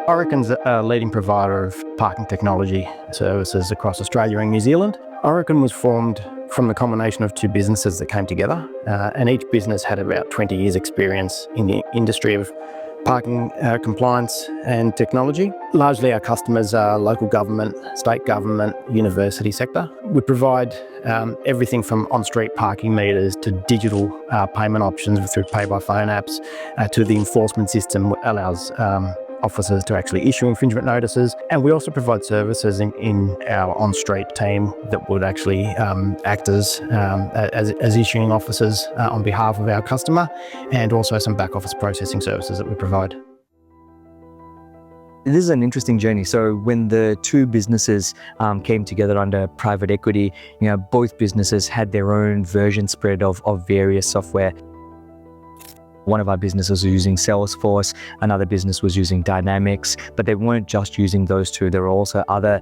Orikan's a leading provider of parking technology services across Australia and New Zealand. Orikan was formed from the combination of two businesses that came together, and each business had about 20 years experience in the industry of parking compliance and technology. Largely our customers are local government, state government, university sector. We provide everything from on-street parking meters to digital payment options through pay-by-phone apps to the enforcement system that allows officers to actually issue infringement notices. And we also provide services in our on-street team that would actually act as issuing officers on behalf of our customer, and also some back office processing services that we provide. This is an interesting journey. So when the two businesses came together under private equity, both businesses had their own version spread of various software. One of our businesses was using Salesforce, another business was using Dynamics, but they weren't just using those two. There were also other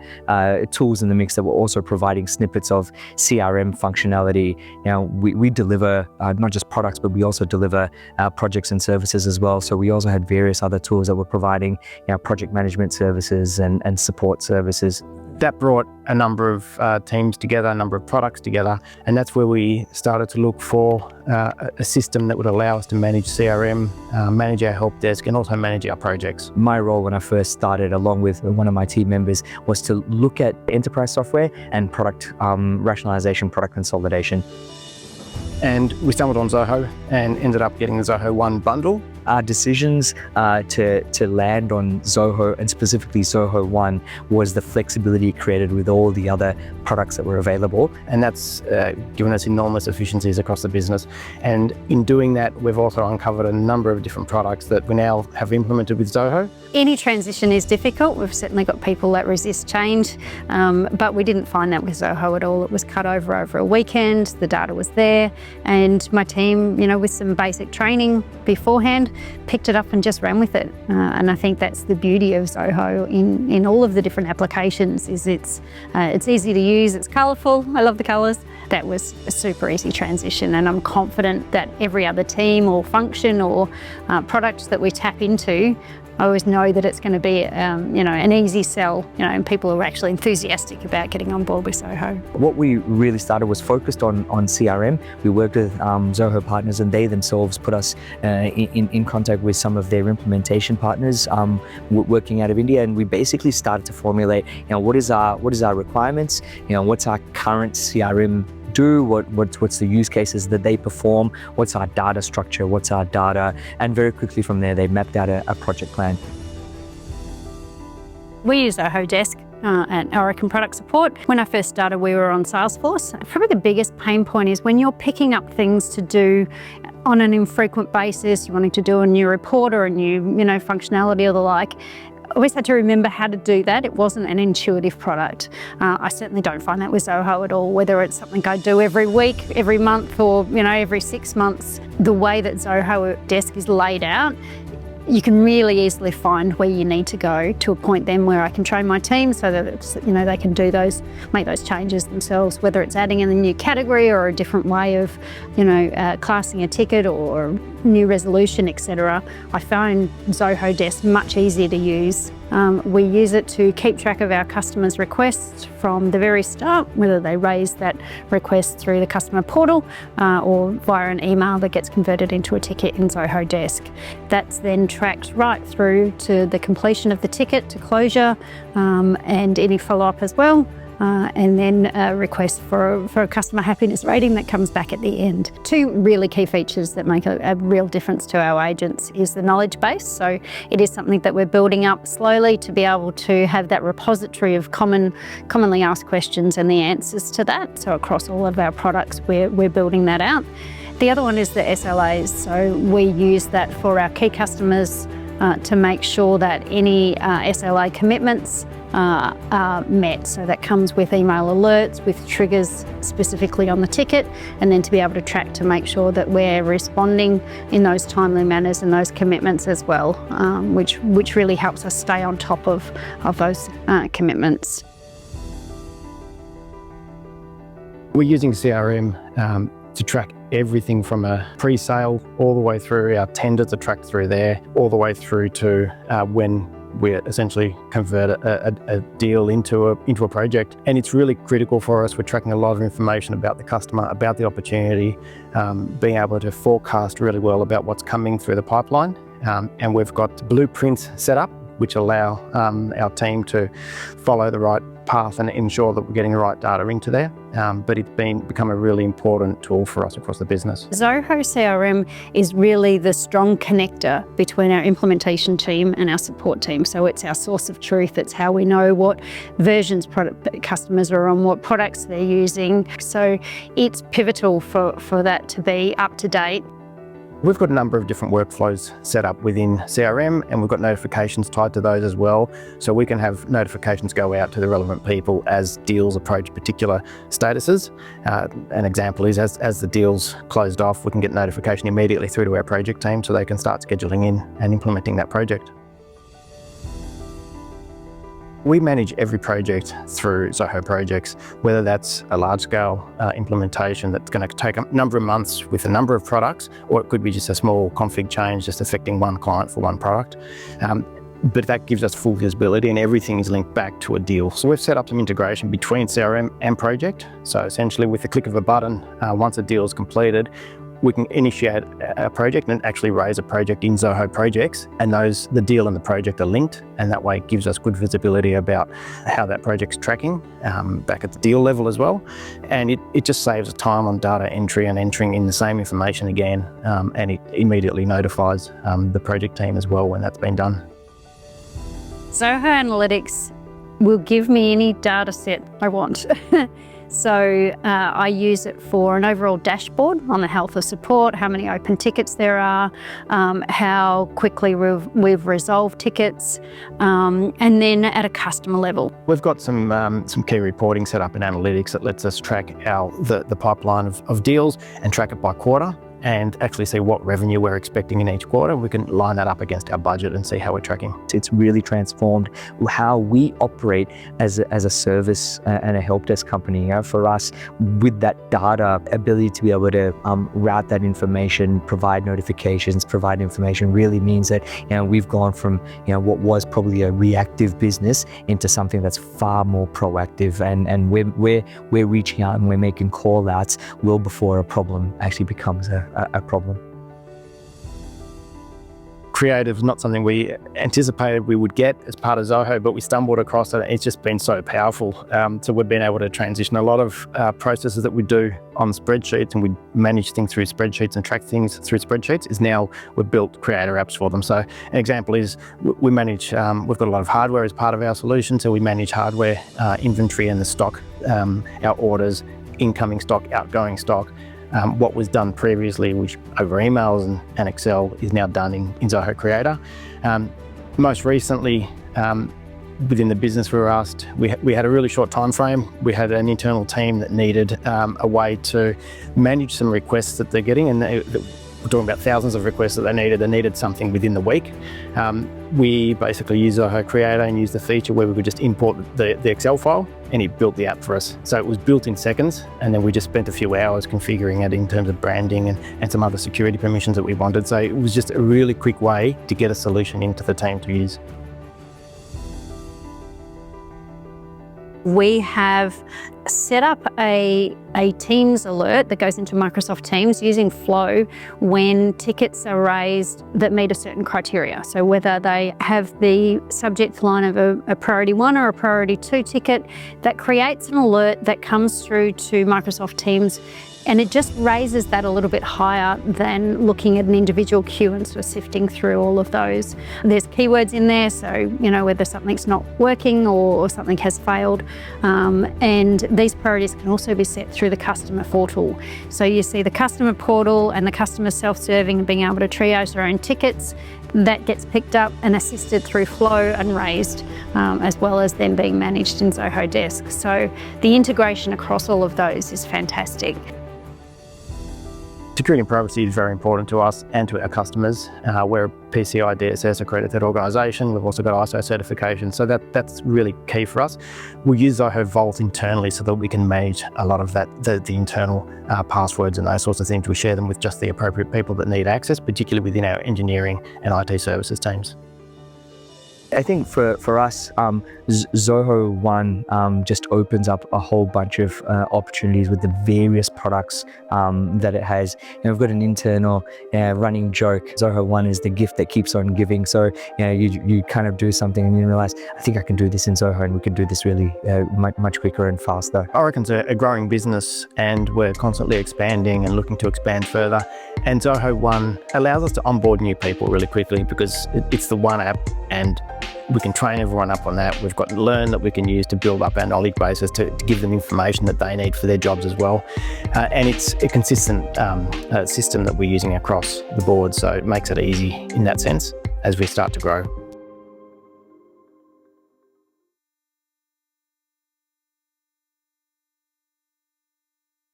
tools in the mix that were also providing snippets of CRM functionality. We deliver not just products, but we also deliver projects and services as well. So we also had various other tools that were providing project management services and support services. That brought a number of teams together, a number of products together, and that's where we started to look for a system that would allow us to manage CRM, manage our help desk, and also manage our projects. My role when I first started, along with one of my team members, was to look at enterprise software and product rationalization, product consolidation. And we stumbled on Zoho and ended up getting the Zoho One bundle. Our decisions to land on Zoho, and specifically Zoho One, was the flexibility created with all the other products that were available. And that's given us enormous efficiencies across the business. And in doing that, we've also uncovered a number of different products that we now have implemented with Zoho. Any transition is difficult. We've certainly got people that resist change, but we didn't find that with Zoho at all. It was cut over a weekend, the data was there, and my team, with some basic training beforehand, picked it up and just ran with it. And I think that's the beauty of Zoho in all of the different applications, is it's easy to use, it's colourful, I love the colours. That was a super easy transition, and I'm confident that every other team or function or product that we tap into, I always know that it's going to be, an easy sell, and people are actually enthusiastic about getting on board with Zoho. What we really started was focused on CRM. We worked with Zoho partners, and they themselves put us in contact with some of their implementation partners working out of India, and we basically started to formulate, what is our requirements, what's our current CRM do, what's the use cases that they perform, what's our data structure, what's our data, and very quickly from there they mapped out a project plan. We use Zoho Desk at Orikan Product Support. When I first started, we were on Salesforce. Probably the biggest pain point is when you're picking up things to do on an infrequent basis, you're wanting to do a new report or a new functionality or the like. I always had to remember how to do that. It wasn't an intuitive product. I certainly don't find that with Zoho at all, whether it's something I do every week, every month, or every 6 months. The way that Zoho Desk is laid out, you can really easily find where you need to go to a point then where I can train my team so that it's, they can make those changes themselves, whether it's adding in a new category or a different way of, classing a ticket or new resolution, etc. I find Zoho Desk much easier to use. We use it to keep track of our customers' requests from the very start, whether they raise that request through the customer portal or via an email that gets converted into a ticket in Zoho Desk. That's then tracked right through to the completion of the ticket, to closure, and any follow-up as well. And then a request for a customer happiness rating that comes back at the end. Two really key features that make a real difference to our agents is the knowledge base. So it is something that we're building up slowly to be able to have that repository of commonly asked questions and the answers to that. So across all of our products, we're building that out. The other one is the SLAs. So we use that for our key customers to make sure that any SLA commitments are met. So that comes with email alerts, with triggers specifically on the ticket, and then to be able to track to make sure that we're responding in those timely manners and those commitments as well, which really helps us stay on top of those commitments. We're using CRM to track everything from a pre-sale all the way through. Our tenders are tracked through there, all the way through to when we essentially convert a deal into a project. And it's really critical for us. We're tracking a lot of information about the customer, about the opportunity, being able to forecast really well about what's coming through the pipeline. And we've got blueprints set up, which allow our team to follow the right path and ensure that we're getting the right data into there. But it's become a really important tool for us across the business. Zoho CRM is really the strong connector between our implementation team and our support team. So it's our source of truth. It's how we know what versions customers are on, what products they're using. So it's pivotal for that to be up to date. We've got a number of different workflows set up within CRM, and we've got notifications tied to those as well. So we can have notifications go out to the relevant people as deals approach particular statuses. An example is as the deal's closed off, we can get notification immediately through to our project team so they can start scheduling in and implementing that project. We manage every project through Zoho Projects, whether that's a large-scale implementation that's going to take a number of months with a number of products, or it could be just a small config change just affecting one client for one product. But that gives us full visibility and everything is linked back to a deal. So we've set up some integration between CRM and project. So essentially with the click of a button, once a deal is completed, we can initiate a project and actually raise a project in Zoho Projects, and the deal and the project are linked, and that way it gives us good visibility about how that project's tracking back at the deal level as well. And it just saves time on data entry and entering in the same information again, and it immediately notifies the project team as well when that's been done. Zoho Analytics will give me any data set I want. So I use it for an overall dashboard on the health of support, how many open tickets there are, how quickly we've resolved tickets, and then at a customer level. We've got some key reporting set up in analytics that lets us track the pipeline of deals and track it by quarter, and actually see what revenue we're expecting in each quarter. We can line that up against our budget and see how we're tracking. It's really transformed how we operate as a service and a help desk company. For us, with that data, ability to be able to route that information, provide notifications, provide information really means that we've gone from what was probably a reactive business into something that's far more proactive, and we're reaching out and we're making call outs well before a problem actually becomes a problem. Creative is not something we anticipated we would get as part of Zoho, but we stumbled across it. It's just been so powerful. So we've been able to transition a lot of processes that we do on spreadsheets, and we manage things through spreadsheets and track things through spreadsheets, is now we've built creator apps for them. So an example is we manage, we've got a lot of hardware as part of our solution. So we manage hardware, inventory and the stock, our orders, incoming stock, outgoing stock. What was done previously, which over emails and Excel, is now done in Zoho Creator. Most recently, within the business, we were asked, we had a really short time frame. We had an internal team that needed a way to manage some requests that they're getting, and we're talking about thousands of requests that they needed. They needed something within the week. We basically used Zoho Creator and used the feature where we could just import the Excel file, and it built the app for us. So it was built in seconds, and then we just spent a few hours configuring it in terms of branding and some other security permissions that we wanted. So it was just a really quick way to get a solution into the team to use. We have set up a Teams alert that goes into Microsoft Teams using Flow when tickets are raised that meet a certain criteria. So whether they have the subject line of a priority 1 or a priority 2 ticket, that creates an alert that comes through to Microsoft Teams, and it just raises that a little bit higher than looking at an individual queue and sort of sifting through all of those. There's keywords in there, so whether something's not working or something has failed. And these priorities can also be set through the customer portal. So you see the customer portal and the customer self-serving and being able to triage their own tickets. That gets picked up and assisted through Flow and raised, as well as then being managed in Zoho Desk. So the integration across all of those is fantastic. Security and privacy is very important to us and to our customers. We're a PCI DSS accredited organisation. We've also got ISO certification, so that's really key for us. We use Zoho Vault internally so that we can manage a lot of that, the internal passwords and those sorts of things. We share them with just the appropriate people that need access, particularly within our engineering and IT services teams. I think for us, Zoho One just opens up a whole bunch of opportunities with the various products that it has. I've got an internal running joke. Zoho One is the gift that keeps on giving. So you kind of do something and you realize, I think I can do this in Zoho and we can do this really much quicker and faster. Orikan's a growing business and we're constantly expanding and looking to expand further. And Zoho One allows us to onboard new people really quickly because it's the one app and we can train everyone up on that. We've got Learn that we can use to build up our knowledge bases to give them information that they need for their jobs as well. And it's a consistent system that we're using across the board, so it makes it easy in that sense as we start to grow.